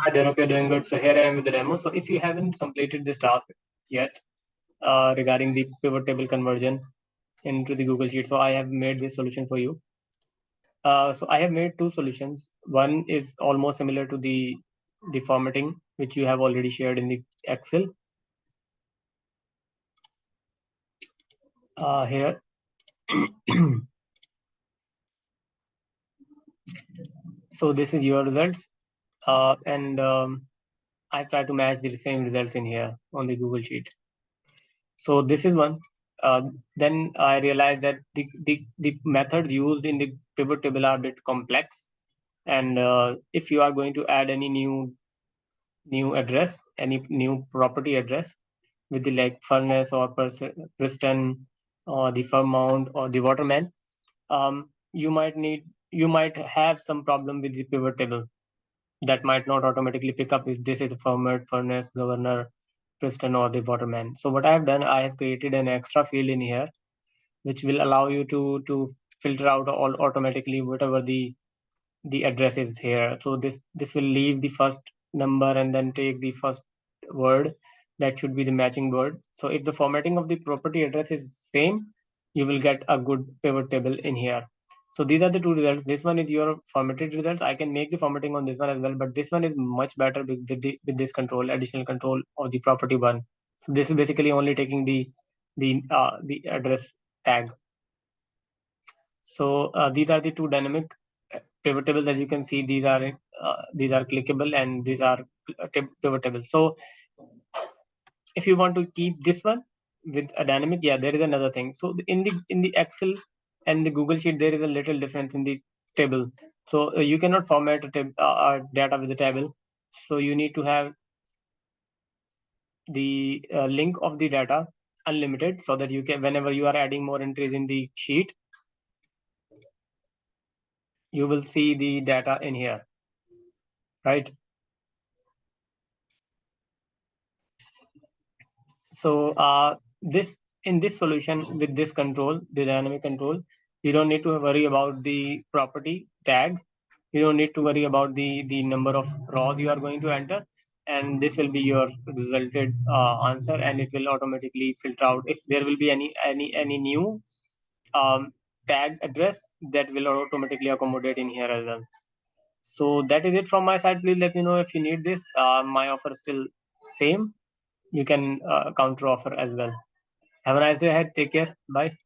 Hi there, hope you're doing good. So here I am with the demo. So if you haven't completed this task yet regarding the pivot table conversion into the Google Sheet, so I have made this solution for you. So I have made two solutions. One is almost similar to the formatting, which you have already shared in the Excel. Here. So this is your results. And I try to match the same results in here on the Google Sheet. So this is one. Then I realized that the methods used in the pivot table are a bit complex. And if you are going to add any new address, any new property address with the like furnace or piston or the firm mount or the waterman, you might have some problem with the pivot table that might not automatically pick up if this is a format, furnace, governor, piston, or the waterman. So what I have done, I have created an extra field in here which will allow you to filter out all automatically whatever the address is here. So this will leave the first number and then take the first word that should be the matching word. So if the formatting of the property address is same, you will get a good pivot table in here. So these are the two results. This one is your formatted results. I can make the formatting on this one as well, but this one is much better with this control, additional control of the property one. So this is basically only taking the address tag. So these are the two dynamic pivot tables. As you can see, these are clickable and these are pivot tables. So if you want to keep this one with a dynamic, yeah, there is another thing. So in the Excel and the Google Sheet, there is a little difference in the table. So you cannot format data with the table. So you need to have the link of the data unlimited, so that you can, whenever you are adding more entries in the sheet, you will see the data in here, right? So this in this solution with this control, the dynamic control, you don't need to worry about the property tag. You don't need to worry about the number of rows you are going to enter, and this will be your resulted answer, and it will automatically filter out if there will be any new um, tag address that will automatically accommodate in here as well. So that is it from my side. Please let me know if you need this. My offer is still same. You can counter offer as well. Have a nice day ahead. Take care. Bye.